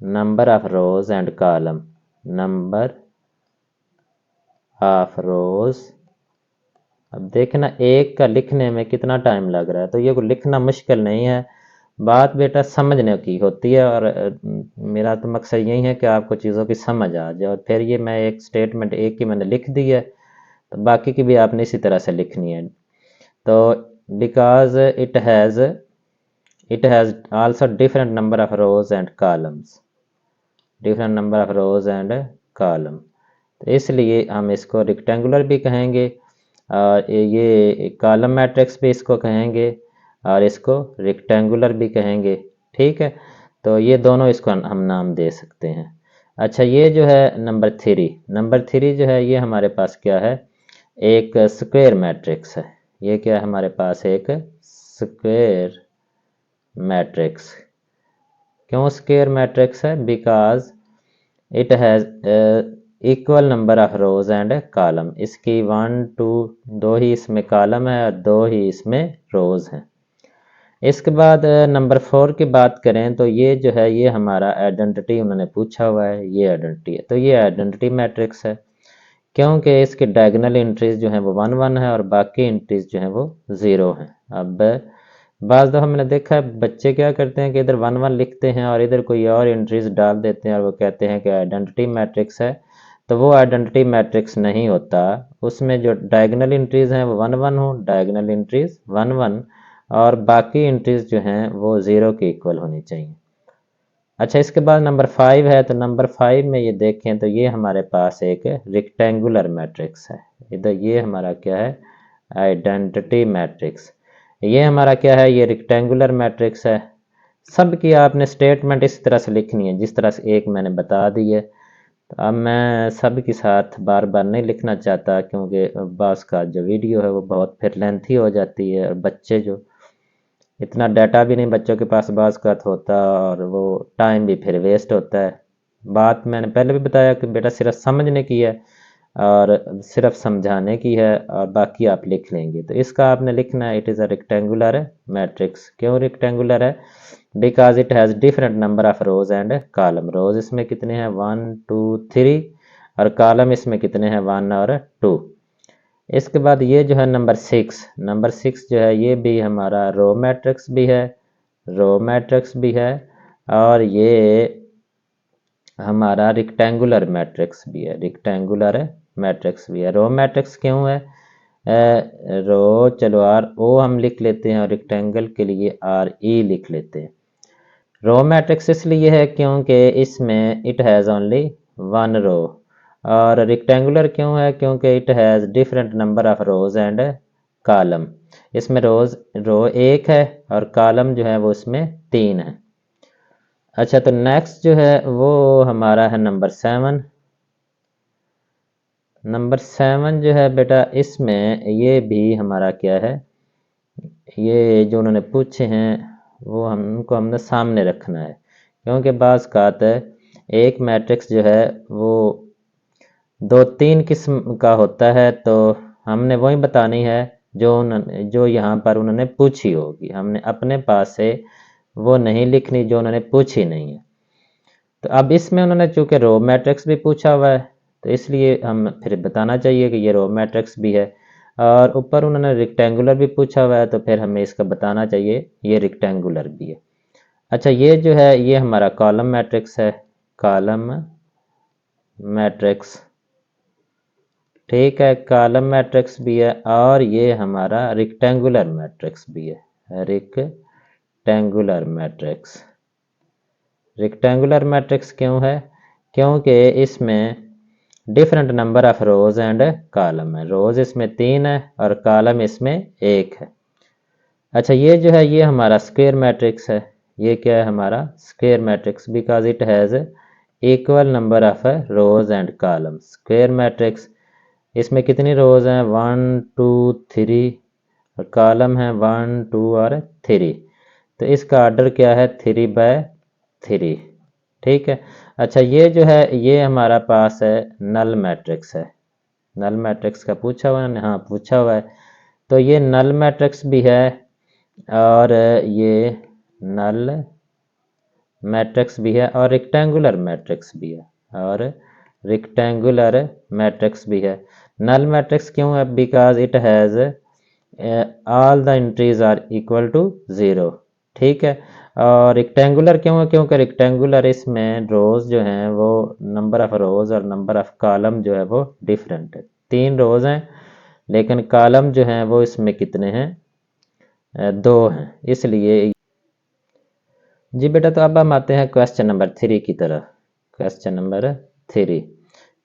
number of rows and column, अब देखना एक का लिखने में कितना टाइम लग रहा है, तो ये को लिखना मुश्किल नहीं है, बात बेटा समझने की होती है। और मेरा तो मकसद यही है कि आपको चीज़ों की समझ आ जाए। और फिर ये मैं एक स्टेटमेंट एक की मैंने लिख दी है, तो बाकी की भी आपने इसी तरह से लिखनी है। तो because it has also different number of rows and columns, तो इसलिए हम इसको रेक्टेंगुलर भी कहेंगे और ये कॉलम मैट्रिक्स भी इसको कहेंगे और इसको रेक्टेंगुलर भी कहेंगे। ठीक है, तो ये दोनों इसको हम नाम दे सकते हैं। अच्छा, ये जो है नंबर थ्री जो है ये हमारे पास क्या है, एक स्क्वायर मैट्रिक्स है। ये क्या है हमारे पास, एक स्क्वायर मैट्रिक्स। क्यों स्क्वायर मैट्रिक्स है? Because it has equal number of rows and column. इसकी 1 2 दो ही इसमें कॉलम है और दो ही इसमें रोज हैं। इसके बाद नंबर 4 की बात करें तो ये जो है ये हमारा आइडेंटिटी उन्होंने पूछा हुआ है, ये आइडेंटिटी है, तो ये आइडेंटिटी मैट्रिक्स है क्योंकि इसके डायगोनल एंट्रीज जो हैं वो 1 1 है और बाकी एंट्रीज जो हैं वो 0 हैं। अब बाज़ दफ़ा हमने देखा है बच्चे क्या करते हैं कि इधर 1 1 लिखते हैं और इधर कोई और एंट्रीज डाल देते हैं और वो कहते हैं कि आइडेंटिटी मैट्रिक्स है, तो वो आइडेंटिटी मैट्रिक्स नहीं होता। उसमें जो डायगोनल एंट्रीज हैं वो 1 1 हो, डायगोनल एंट्रीज 1 1 और बाकी एंट्रीज जो हैं वो 0 के इक्वल होनी चाहिए। अच्छा, इसके बाद नंबर 5 है, तो नंबर 5 में ये देखें तो ये हमारे पास एक रेक्टेंगुलर मैट्रिक्स है। इधर ये हमारा क्या है, आइडेंटिटी मैट्रिक्स। ये हमारा क्या है, ये रेक्टेंगुलर मैट्रिक्स है। सब की आपने स्टेटमेंट इस तरह से लिखनी है जिस तरह से एक मैंने बता दी है। तो अब मैं सब के साथ बार बार नहीं लिखना चाहता क्योंकि बास का जो वीडियो है वो बहुत फिर लेंथी हो जाती है और बच्चे जो इतना डाटा भी नहीं बच्चों के पास बाज़ का होता और वो टाइम भी फिर वेस्ट होता है। बात मैंने पहले भी बताया कि बेटा सिर्फ समझने की है और सिर्फ समझाने की है और बाकी आप लिख लेंगे। तो इसका आपने लिखना है it is a rectangular matrix. क्यों रेक्टेंगुलर है? Because it has different number of rows and column. Rows इसमें कितने हैं, 1 2 3 और कॉलम इसमें कितने हैं, 1 और 2। इसके बाद ये जो है नंबर सिक्स जो है ये भी हमारा रो मैट्रिक्स भी है, रो मैट्रिक्स भी है और ये हमारा रेक्टेंगुलर मैट्रिक्स भी है, रेक्टेंगुलर मैट्रिक्स भी है। रो मैट्रिक्स क्यों है? रो चलो आर ओ हम लिख लेते हैं और रेक्टेंगल के लिए आर ई लिख लेते हैं। रो मैट्रिक्स इसलिए है क्योंकि इसमें इट हैज़ ओनली 1 रो। और रेक्टेंगुलर क्यों है? क्योंकि it has different number of rows and column. इसमें रो एक है और कॉलम जो है वो इसमें 3 है। अच्छा, तो नेक्स्ट जो है वो हमारा है नंबर 7। नंबर 7 जो है बेटा इसमें ये भी हमारा क्या है, ये जो उन्होंने पूछे हैं वो हमको हमने सामने रखना है क्योंकि बाज़ कात एक मैट्रिक्स जो है वो 2 3 किस्म का होता है, तो हमने वही बतानी है जो यहाँ पर उन्होंने पूछी होगी। हमने अपने पास से वो नहीं लिखनी जो उन्होंने पूछी नहीं है। तो अब इसमें उन्होंने चूँकि रो मैट्रिक्स भी पूछा हुआ है तो इसलिए हम फिर बताना चाहिए कि ये रो मैट्रिक्स भी है और ऊपर उन्होंने रेक्टेंगुलर भी पूछा हुआ है तो फिर हमें इसका बताना चाहिए ये रेक्टेंगुलर भी है। अच्छा, ये जो है ये हमारा कॉलम मैट्रिक्स है, कॉलम मैट्रिक्स। ठीक है, कॉलम मैट्रिक्स भी है और ये हमारा रेक्टेंगुलर मैट्रिक्स भी है, रेक्टेंगुलर मैट्रिक्स। रेक्टेंगुलर मैट्रिक्स क्यों है? क्योंकि इसमें different number of rows and column है। रोज इसमें 3 है और कॉलम इसमें 1 है। अच्छा, ये जो है ये हमारा स्क्वायर मैट्रिक्स है। ये क्या है हमारा square matrix because it has equal number of rows and column. Square matrix इसमें कितनी रोज हैं, 1 2 3 और कॉलम है 1 2 और 3। तो इसका ऑर्डर क्या है, 3/3। ठीक है। अच्छा, ये जो है ये हमारा पास है नल मैट्रिक्स है। नल मैट्रिक्स का पूछा हुआ है, हाँ पूछा हुआ है। तो ये नल मैट्रिक्स भी है और ये नल मैट्रिक्स भी है और रेक्टेंगुलर मैट्रिक्स भी है और रेक्टेंगुलर मैट्रिक्स भी है। नल मैट्रिक्स क्यों है? Because it has all the entries are equal to 0। ठीक है। और रेक्टेंगुलर क्यों है? क्योंकि रेक्टेंगुलर इसमें रोज जो हैं वो नंबर ऑफ रोज और नंबर ऑफ कॉलम जो है वो डिफरेंट है। 3 रोज हैं लेकिन कॉलम जो हैं वो इसमें कितने हैं, 2 हैं, इसलिए। जी बेटा, तो अब हम आते हैं क्वेश्चन नंबर 3 की तरफ। क्वेश्चन नंबर 3,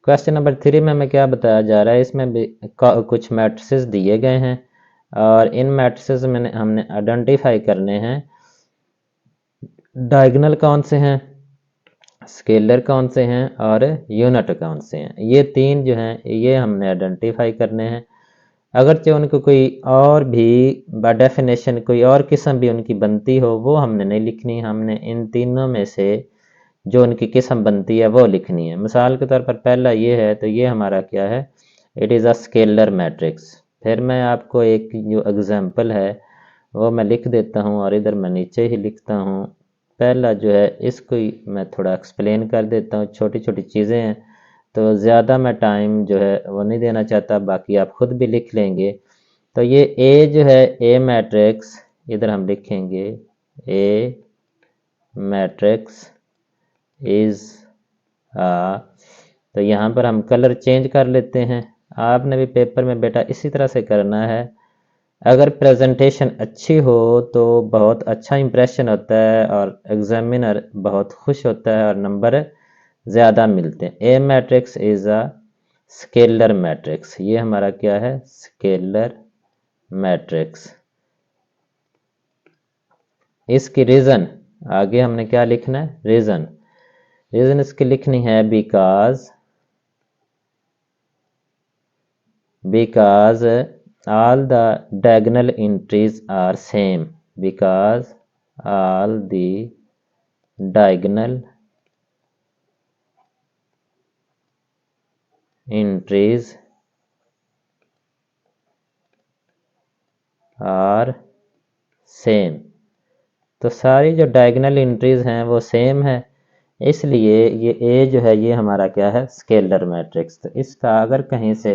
क्वेश्चन नंबर 3 में हमें क्या बताया जा रहा है, इसमें भी कुछ मैट्रिसेस दिए गए हैं और इन मैट्रिसेस में हमने आइडेंटिफाई करने हैं डायगोनल कौन से हैं स्केलर कौन से हैं और यूनिट कौन से हैं, ये तीन जो हैं ये हमने आइडेंटिफाई करने हैं। अगरचे उनको कोई और भी बाय डेफिनेशन कोई और किस्म भी उनकी बनती हो वो हमने नहीं लिखनी, हमने इन तीनों में से जो उनकी किस्म बनती है वो लिखनी है। मिसाल के तौर पर पहला ये है तो ये हमारा क्या है, it is a scalar matrix. फिर मैं आपको एक जो एग्जांपल है वो मैं लिख देता हूँ और इधर मैं नीचे ही लिखता हूँ। पहला जो है इसको ही मैं थोड़ा एक्सप्लेन कर देता हूँ, छोटी छोटी चीज़ें हैं तो ज़्यादा मैं टाइम जो है वो नहीं देना चाहता, बाकी आप खुद भी लिख लेंगे। तो ये ए जो है ए मैट्रिक्स, इधर हम लिखेंगे ए मैट्रिक्स इज़ आ, तो यहाँ पर हम कलर चेंज कर लेते हैं। आपने भी पेपर में बेटा इसी तरह से करना है। अगर प्रेजेंटेशन अच्छी हो तो बहुत अच्छा इंप्रेशन होता है और एग्जामिनर बहुत खुश होता है और नंबर ज़्यादा मिलते हैं। A matrix is a scalar matrix, ये हमारा क्या है, स्केलर मैट्रिक्स। इसकी रीज़न आगे हमने क्या लिखना है, रीज़न इसकी लिखनी है because all the diagonal entries are same, because all the diagonal entries are same। तो सारी जो डायगोनल एंट्रीज हैं वो सेम है, इसलिए ये ए जो है ये हमारा क्या है, स्केलर मैट्रिक्स। तो इसका अगर कहीं से,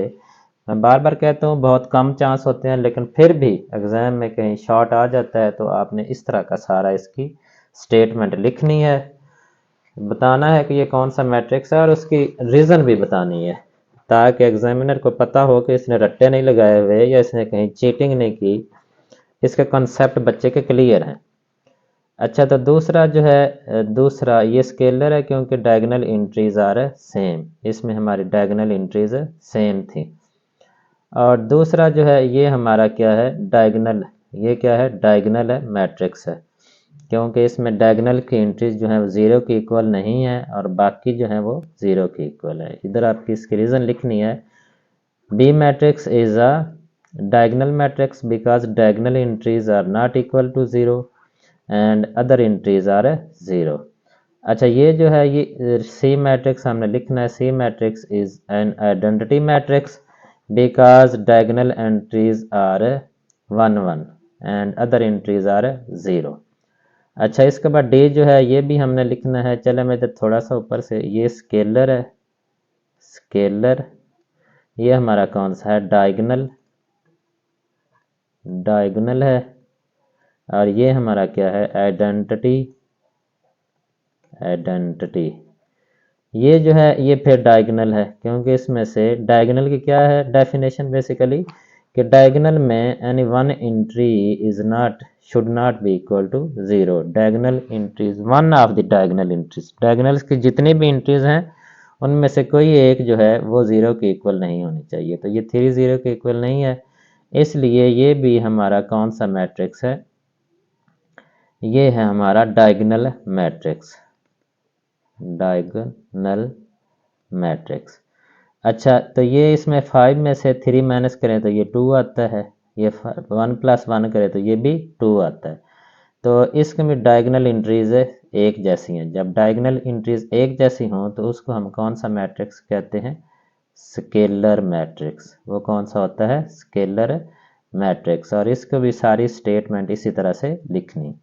मैं बार बार कहता हूँ बहुत कम चांस होते हैं लेकिन फिर भी एग्ज़ाम में कहीं शॉर्ट आ जाता है तो आपने इस तरह का सारा इसकी स्टेटमेंट लिखनी है, बताना है कि ये कौन सा मैट्रिक्स है और उसकी रीज़न भी बतानी है, ताकि एग्जामिनर को पता हो कि इसने रट्टे नहीं लगाए हुए या इसने कहीं चीटिंग नहीं की, इसके कॉन्सेप्ट बच्चे के क्लियर हैं। अच्छा, तो दूसरा जो है, दूसरा ये स्केलर है क्योंकि डायगोनल एंट्रीज आर सेम, इसमें हमारी डायगोनल एंट्रीज सेम थी। और दूसरा जो है ये हमारा क्या है, डायगोनल, ये क्या है, डायगोनल है मैट्रिक्स है, क्योंकि इसमें डायगोनल की एंट्रीज जो है वो ज़ीरो की इक्वल नहीं है और बाकी जो है वो ज़ीरो की इक्वल है। इधर आपकी इसकी रीज़न लिखनी है, B matrix is a diagonal matrix because diagonal entries are not equal to 0 and other entries are 0। अच्छा, ये जो है ये सी मैट्रिक्स हमने लिखना है, C matrix is an identity matrix because diagonal entries are 1 1 and other entries are 0। अच्छा, इसके बाद डी जो है ये भी हमने लिखना है। चले मैं इधर थोड़ा सा ऊपर से, ये स्केलर है, स्केलर ये हमारा कौन सा है, डायगोनल, डायगोनल है, और ये हमारा क्या है, आइडेंटिटी, आइडेंटिटी ये जो है ये फिर डायगोनल है क्योंकि इसमें से डायगोनल की क्या है डेफिनेशन, बेसिकली कि डायगोनल में any one entry is not, should not be equal to 0। Diagonal entries, one of the diagonal entries, diagonals की जितनी भी एंट्रीज हैं उनमें से कोई एक जो है वो 0 के इक्वल नहीं होनी चाहिए। तो ये 3 0 के इक्वल नहीं है, इसलिए ये भी हमारा कौन सा मैट्रिक्स है, ये है हमारा डायगोनल मैट्रिक्स, डायगोनल मैट्रिक्स। अच्छा, तो ये इसमें 5 में से 3 माइनस करें तो ये 2 आता है, ये 1 प्लस 1 करें तो ये भी 2 आता है। तो इसमें डायगोनल इंट्रीज एक जैसी हैं। जब डायगोनल इंट्रीज एक जैसी हों तो उसको हम कौन सा मैट्रिक्स कहते हैं, स्केलर मैट्रिक्स। वो कौन सा होता है, स्केलर मैट्रिक्स। और इसको भी सारी स्टेटमेंट इसी तरह से लिखनी।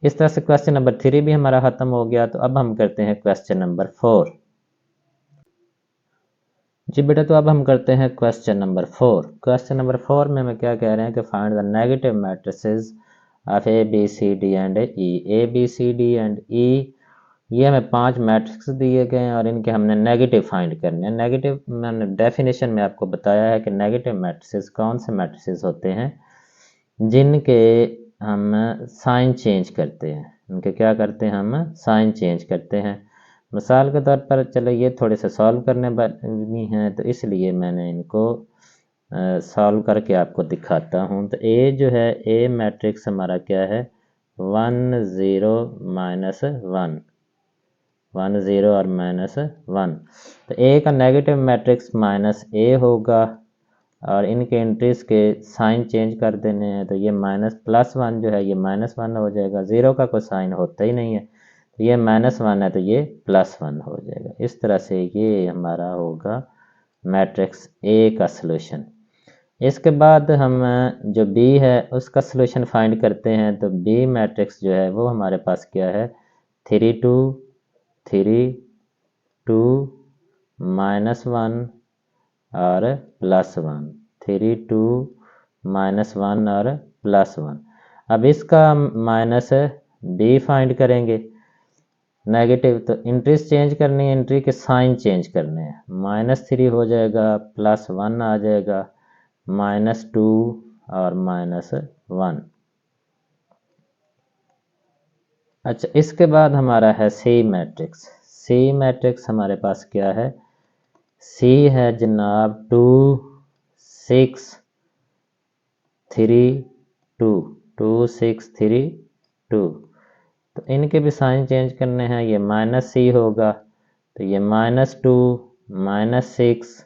इस तरह से क्वेश्चन नंबर 3 भी हमारा खत्म हो गया। तो अब हम करते हैं क्वेश्चन नंबर 4। जी बेटा, तो अब हम करते हैं क्वेश्चन नंबर 4। क्वेश्चन नंबर 4 में हमें क्या कह रहे हैं कि find the negative matrices of A B C D and E. A B C D and E, ये हमें 5 मैट्रिक्स दिए गए हैं और इनके हमने नेगेटिव फाइंड करने हैं। नेगेटिव मैंने डेफिनेशन में आपको बताया है कि नेगेटिव मैट्रिसेस कौन से मैट्रिसेस होते हैं जिनके हम साइन चेंज करते हैं, उनके क्या करते हैं, हम साइन चेंज करते हैं। मिसाल के तौर पर चलो ये थोड़े से सॉल्व करने भी हैं तो इसलिए मैंने इनको सॉल्व करके आपको दिखाता हूँ। तो ए जो है, ए मैट्रिक्स हमारा क्या है, 1 0 -1, 1 0 और -1। तो ए का नेगेटिव मैट्रिक्स -a होगा और इनके एंट्रीज के साइन चेंज कर देने हैं, तो ये +1 जो है ये -1 हो जाएगा। 0 का कोई साइन होता ही नहीं है, तो ये -1 है तो ये +1 हो जाएगा। इस तरह से ये हमारा होगा मैट्रिक्स ए का सलूशन। इसके बाद हम जो बी है उसका सलूशन फाइंड करते हैं। तो बी मैट्रिक्स जो है वो हमारे पास क्या है, 3 2 3 2 -1 और +1, 3 2 -1 और +1। अब इसका माइनस बी फाइंड करेंगे नेगेटिव, तो एंट्रीज चेंज करनी है, एंट्री के साइन चेंज करने हैं। -3 हो जाएगा, +1 आ जाएगा, -2 और -1। अच्छा, इसके बाद हमारा है सी मैट्रिक्स। सी मैट्रिक्स हमारे पास क्या है, सी है जनाब 2 6 3 2, 2 6 3 2। तो इनके भी साइन चेंज करने हैं, ये -c होगा तो ये -2 -6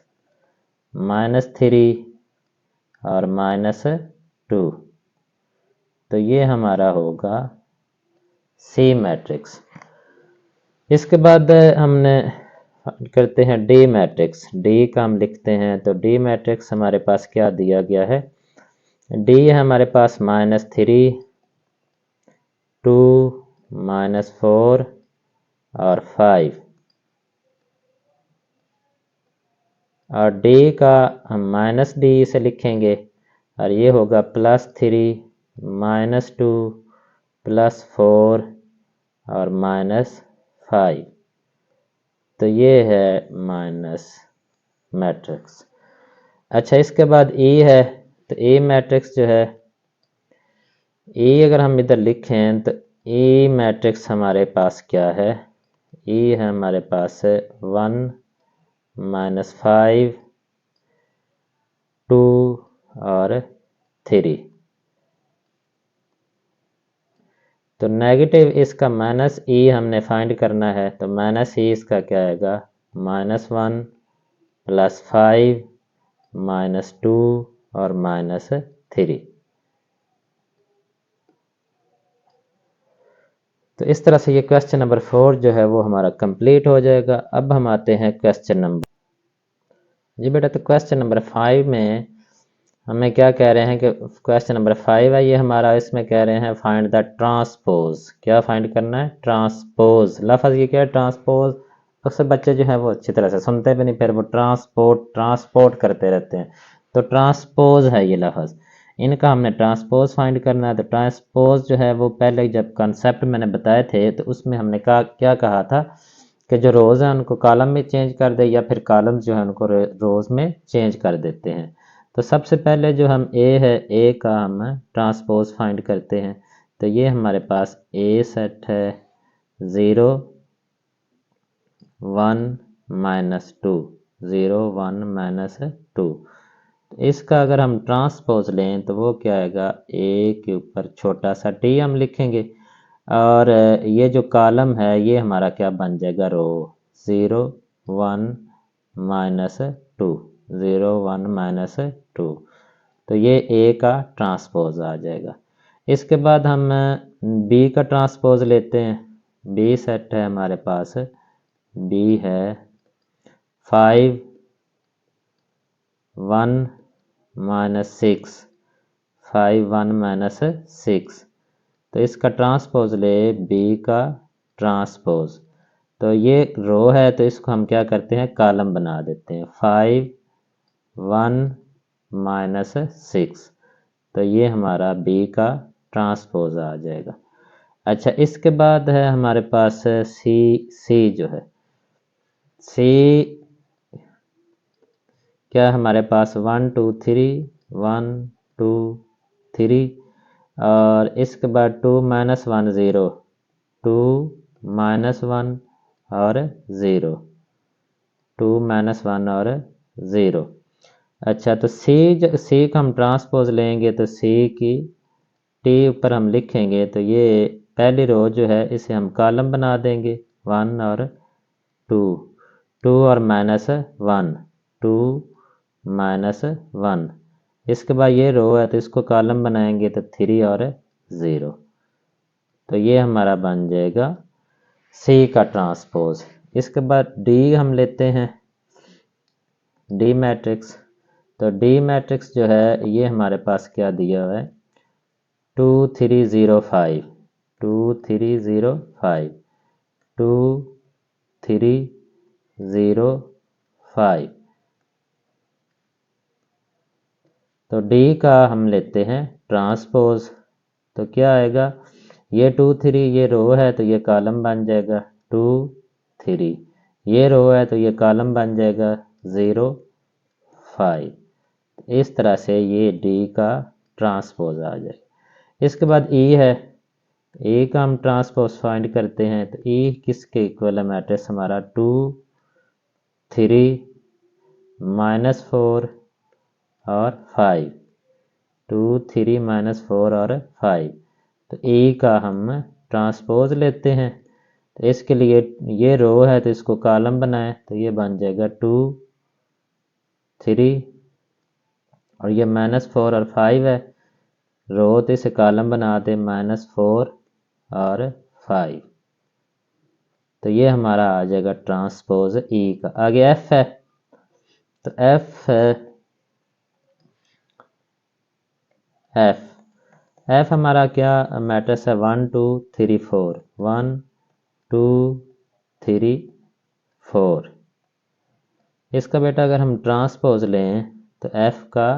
-3 और -2। तो ये हमारा होगा सी मैट्रिक्स। इसके बाद हमने करते हैं डी मैट्रिक्स। डी का हम लिखते हैं, तो डी मैट्रिक्स हमारे पास क्या दिया गया है, डी है हमारे पास -3 2 -4 और 5। और डी का हम -d से लिखेंगे और ये होगा +3 -2 +4 और -5। तो ये है माइनस मैट्रिक्स। अच्छा, इसके बाद ई है, तो ई मैट्रिक्स जो है, ई अगर हम इधर लिखें तो ई मैट्रिक्स हमारे पास क्या है, ई है हमारे पास 1 -5 2 और 3। तो नेगेटिव इसका -e हमने फाइंड करना है, तो -e इसका क्या आएगा, -1 +5 -2 और -3। तो इस तरह से ये क्वेश्चन नंबर 4 जो है वो हमारा कंप्लीट हो जाएगा। अब हम आते हैं क्वेश्चन नंबर, जी बेटा, तो क्वेश्चन नंबर 5 में हमें क्या कह रहे हैं कि क्वेश्चन नंबर 5 है ये हमारा, इसमें कह रहे हैं फाइंड द ट्रांसपोज। क्या फाइंड करना है, ट्रांसपोज। लफ्ज़ ये क्या है, ट्रांसपोज। अक्सर बच्चे जो है वो अच्छी तरह से सुनते भी नहीं, फिर वो ट्रांसपोर्ट करते रहते हैं। तो ट्रांसपोज है ये लफ्ज़, इनका हमने ट्रांसपोज फाइंड करना है। तो ट्रांसपोज जो है वो पहले जब कंसेप्ट मैंने बताए थे तो उसमें हमने क्या कहा था कि जो रोज़ हैं उनको कॉलम में चेंज कर दे, या फिर कॉलम जो है उनको रोज़ में चेंज कर देते हैं। तो सबसे पहले जो हम ए है, ए का हम ट्रांसपोज फाइंड करते हैं। तो ये हमारे पास ए सेट है 0 1 -2, 0 1 -2। तो इसका अगर हम ट्रांसपोज लें तो वो क्या आएगा, ए के ऊपर छोटा सा टी हम लिखेंगे और ये जो कॉलम है ये हमारा क्या बन जाएगा, रो। 0 1 -2, 0 1 -2। तो ये ए का ट्रांसपोज आ जाएगा। इसके बाद हम बी का ट्रांसपोज लेते हैं। बी सेट है हमारे पास, बी है 5 1 -6, 5 1 -6। तो इसका ट्रांसपोज ले, बी का ट्रांसपोज। तो ये रो है तो इसको हम क्या करते हैं, कॉलम बना देते हैं। 5 1 -6। तो ये हमारा बी का ट्रांसपोज आ जाएगा। अच्छा, इसके बाद है हमारे पास सी जो है, सी क्या है हमारे पास 1 2 3 1 2 3 और इसके बाद 2 -1 0, 2 -1 और 0, 2 -1 और 0। अच्छा, तो सी का हम ट्रांसपोज लेंगे तो सी की टी ऊपर हम लिखेंगे, तो ये पहली रो जो है इसे हम कॉलम बना देंगे 1 और 2 और -1, 2 -1। इसके बाद ये रो है तो इसको कॉलम बनाएंगे तो 3 और 0। तो ये हमारा बन जाएगा सी का ट्रांसपोज। इसके बाद डी हम लेते हैं, डी मैट्रिक्स। तो डी मैट्रिक्स जो है ये हमारे पास क्या दिया हुआ है, 2 3 0 5, 2 3 0 5, 2 3 0 5। तो डी का हम लेते हैं ट्रांसपोज। तो क्या आएगा, ये 2 3 ये रो है तो ये कॉलम बन जाएगा 2 3, ये रो है तो ये कॉलम बन जाएगा 0 5। इस तरह से ये डी का ट्रांसपोज आ जाएगा। इसके बाद ई है, ई का हम ट्रांसपोज फाइंड करते हैं। तो ई किसके इक्वल है, मैट्रिक्स हमारा 2 3 -4 और 5, 2 3 -4 और 5। तो ई का हम ट्रांसपोज लेते हैं। तो इसके लिए ये रो है तो इसको कॉलम बनाएं, तो ये बन जाएगा 2 3 और ये -4 और 5 है, रो तो इसे कॉलम बना दे -4 और 5। तो ये हमारा आ जाएगा ट्रांसपोज ई का। आगे एफ है, तो एफ है, एफ हमारा क्या मैट्रिक्स है, 1 2 3 4, 1 2 3 4। इसका बेटा अगर हम ट्रांसपोज लें तो एफ का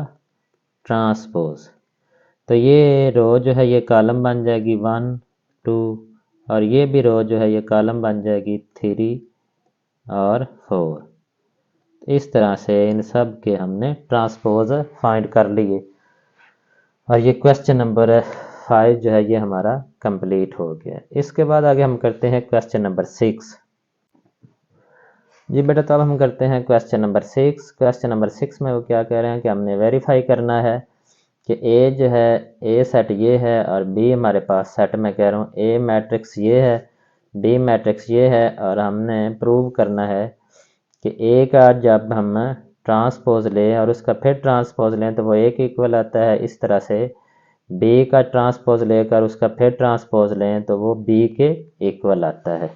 ट्रांसपोज, तो ये रो जो है ये कॉलम बन जाएगी 1 2, और ये भी रो जो है ये कॉलम बन जाएगी 3 और 4। इस तरह से इन सब के हमने ट्रांसपोज फाइंड कर लिए और ये क्वेश्चन नंबर 5 जो है ये हमारा कंप्लीट हो गया। इसके बाद आगे हम करते हैं क्वेश्चन नंबर 6। जी बेटा, तो अब हम करते हैं क्वेश्चन नंबर 6। क्वेश्चन नंबर 6 में वो क्या कह रहे हैं कि हमने वेरीफाई करना है कि ए जो है, ए सेट ये है और बी हमारे पास सेट, में कह रहा हूँ ए मैट्रिक्स ये है, बी मैट्रिक्स ये है, और हमने प्रूव करना है कि ए का जब हम ट्रांसपोज लें और उसका फिर ट्रांसपोज लें तो वो ए के इक्वल आता है। इस तरह से बी का ट्रांसपोज लेकर उसका फिर ट्रांसपोज लें तो वो बी के इक्वल आता है।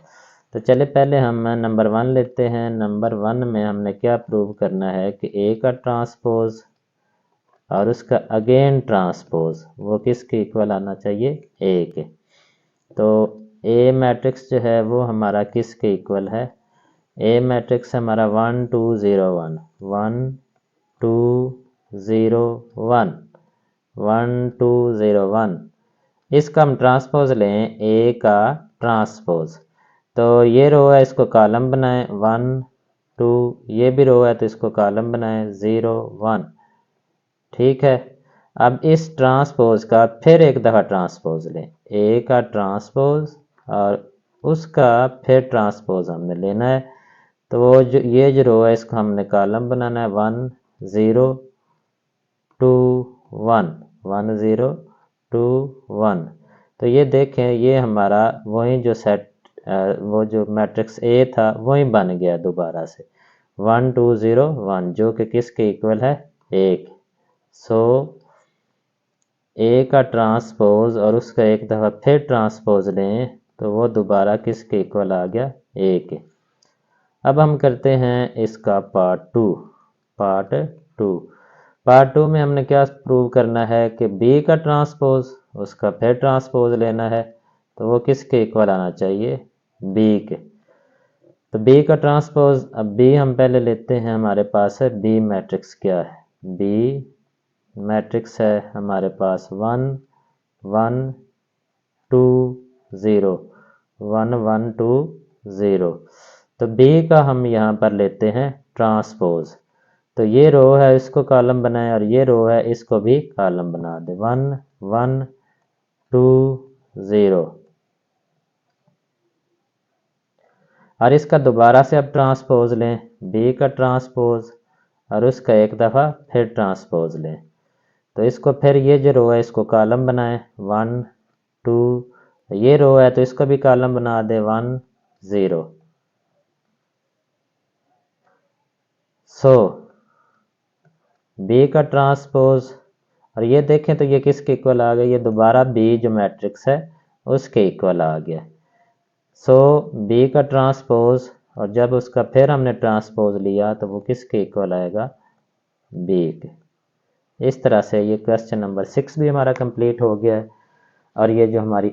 तो चले पहले हम नंबर 1 लेते हैं। नंबर 1 में हमने क्या प्रूव करना है कि ए का ट्रांसपोज और उसका अगेन ट्रांसपोज वो किसके इक्वल आना चाहिए, ए के। तो ए मैट्रिक्स जो है वो हमारा किसके इक्वल है, ए मैट्रिक्स हमारा 1 2 0 1, 1 2 0 1, 1 2 0 1। इसका हम ट्रांसपोज लें ए का ट्रांसपोज, तो ये रो है इसको कॉलम बनाएं 1 2, ये भी रो है तो इसको कॉलम बनाएं 0 1। ठीक है, अब इस ट्रांसपोज का फिर एक दफ़ा ट्रांसपोज लें, ए का ट्रांसपोज और उसका फिर ट्रांसपोज हमने लेना है। तो वो जो ये जो रो है इसको हमने कॉलम बनाना है 1 0 2 1, 1 0 2 1। तो ये देखें ये हमारा वही जो सेट वो जो मैट्रिक्स ए था वही बन गया दोबारा से 1 2 0 1, जो कि किसके इक्वल है, एक। सो ए का ट्रांसपोज और उसका एक दफ़ा फिर ट्रांसपोज लें तो वो दोबारा किसके इक्वल आ गया, ए के। अब हम करते हैं इसका पार्ट 2। पार्ट टू में हमने क्या प्रूव करना है कि बी का ट्रांसपोज उसका फिर ट्रांसपोज लेना है तो वो किसके इक्वल आना चाहिए, बी के। तो बी का ट्रांसपोज, अब बी हम पहले लेते हैं, हमारे पास है बी मैट्रिक्स क्या है, बी मैट्रिक्स है हमारे पास 1 1 2 0, 1 1 2 0। तो बी का हम यहाँ पर लेते हैं ट्रांसपोज, तो ये रो है इसको कॉलम बनाएं और ये रो है इसको भी कॉलम बना दें 1 1 2 0। और इसका दोबारा से अब ट्रांसपोज लें, बी का ट्रांसपोज और उसका एक दफ़ा फिर ट्रांसपोज लें। तो इसको फिर ये जो रो है इसको कॉलम बनाएं 1 2, ये रो है तो इसको भी कॉलम बना दें 1 0। सो बी का ट्रांसपोज, और ये देखें तो ये किसके इक्वल आ गया, ये दोबारा बी जो मैट्रिक्स है उसके इक्वल आ गया। सो बी का ट्रांसपोज, और जब उसका फिर हमने ट्रांसपोज लिया तो वो किसके इक्वल आएगा, बी के। इस तरह से ये क्वेश्चन नंबर 6 भी हमारा कंप्लीट हो गया है। और ये जो हमारी